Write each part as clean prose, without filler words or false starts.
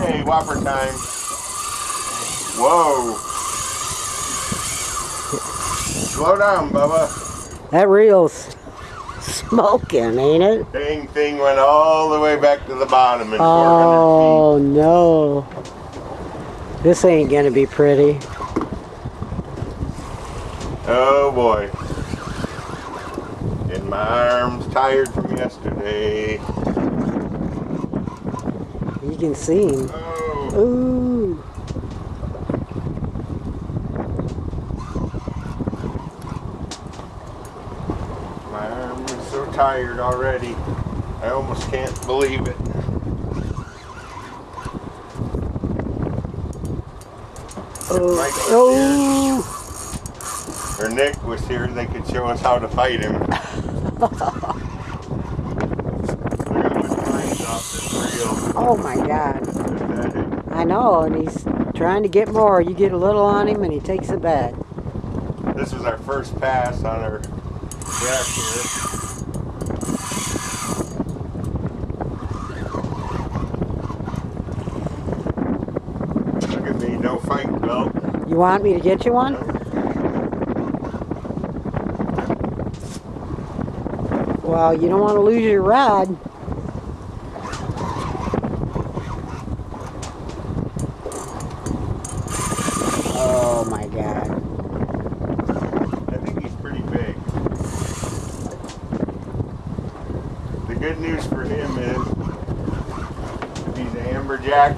Okay, whopper time. Whoa. Slow down, Bubba. That reel's smoking, ain't it? Dang thing went all the way back to the bottom in 400 Oh, no. This ain't gonna be pretty. Oh boy. And my arm's tired from yesterday. You can see him. Oh. Ooh. My arm is so tired already. I almost can't believe it. Mike was here, or Nick was here, they could show us how to fight him. Look how much line's off this reel. Oh my God. Pathetic. I know, and he's trying to get more. You get a little on him and he takes it back. This was our first pass on our jack here. Look at me, no fight belt. You want me to get you one? Well, you don't want to lose your rod. Oh my God. I think he's pretty big. The good news for him is, if he's an Amberjack,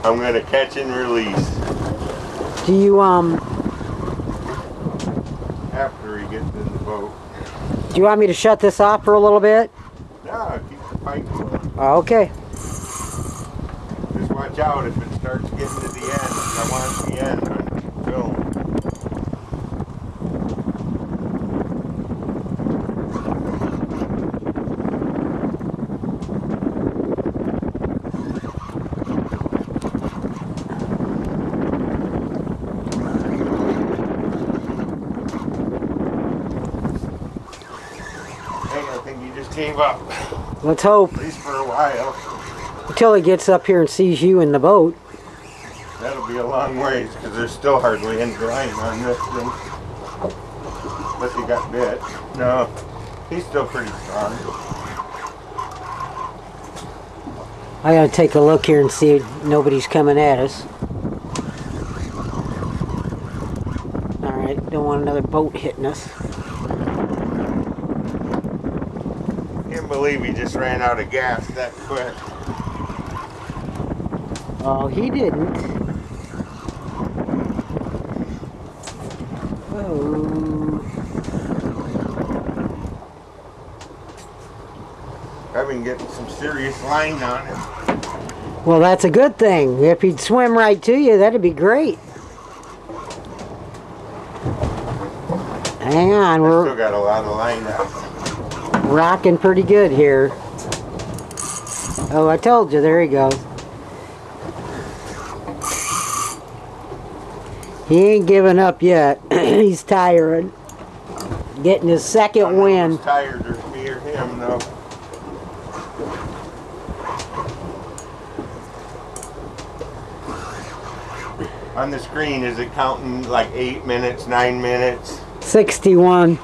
I'm going to catch and release. Do you, After he gets in the boat. do you want me to shut this off for a little bit? No, keep the fight going. Okay. Just watch out if it starts getting to the end. I want the end on film. I think he just gave up. Let's hope. At least for a while. Until he gets up here and sees you in the boat. That'll be a long ways because there's still hardly any line on this thing. Unless he got bit. No, he's still pretty strong. I gotta take a look here and see if nobody's coming at us. Alright, don't want another boat hitting us. Can't believe he just ran out of gas that quick. Oh, he didn't. Oh. I've been getting some serious line on him. Well, that's a good thing. If he'd swim right to you, that'd be great. Hang on, I still we're got a lot of line out. rocking pretty good here. Oh, I told you, there he goes. He ain't giving up yet. He's tired. Getting his second wind. Who's tired, or me or him, though. On the screen, is it counting like 8 minutes, 9 minutes? 61.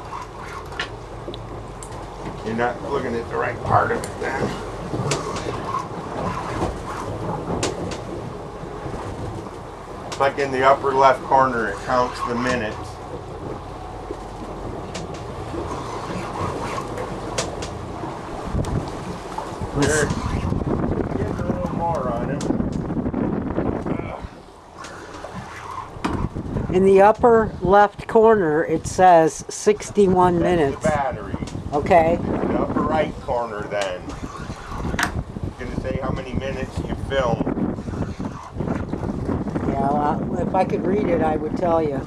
You're not looking at the right part of it then. Like in the upper left corner, it counts the minutes. There, getting a little more on him. In the upper left corner, it says 61 minutes. That's the battery. Okay. The upper right corner then. It's going to say how many minutes you filmed. Yeah, well, if I could read it, I would tell you.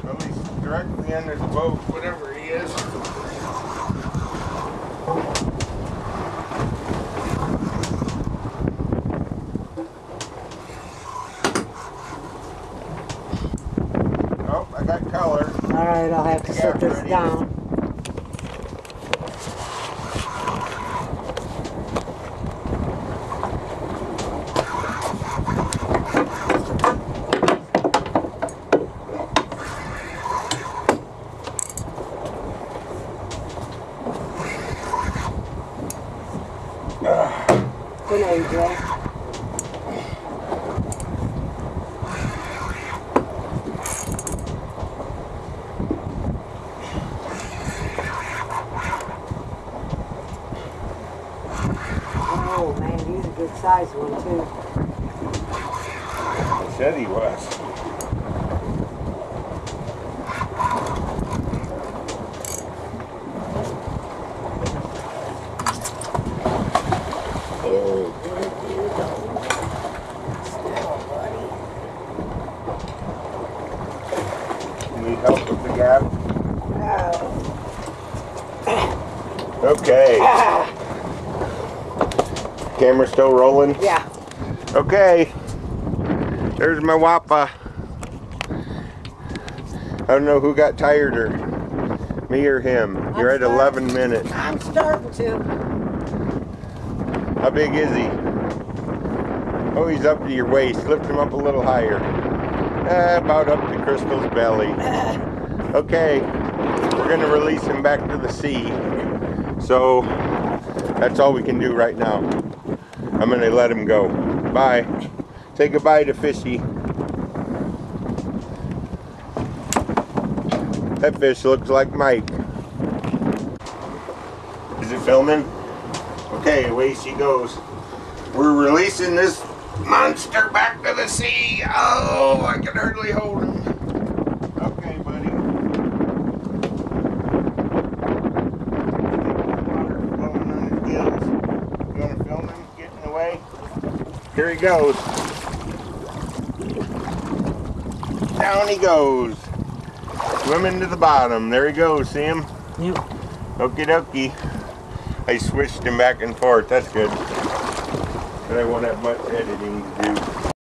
Well, he's directly under the boat, whatever he is. Oh, I got color. All right, I'll have to set this down. AJ. Oh man, he's a good sized one too. He said he was. Need help with the gap? Okay. Camera still rolling? Yeah. Okay. There's my wappa. I don't know who got tired, or me or him. You're at 11 minutes. I'm starting to. How big is he? Oh, he's up to your waist. Lift him up a little higher. About up to Crystal's belly. Okay, we're gonna release him back to the sea. So that's all we can do right now. I'm gonna let him go. Bye. Say goodbye to Fishy. That fish looks like Mike. Is it filming? Okay, away she goes. We're releasing this monster back to the sea. Oh, I can hardly hold him. Okay, buddy. Water flowing on his gills. You want to film him? Get in the way. Here he goes. Down he goes. Swimming to the bottom. There he goes. See him? Yep. Okie dokie. I switched him back and forth. That's good. But I won't have much editing to do.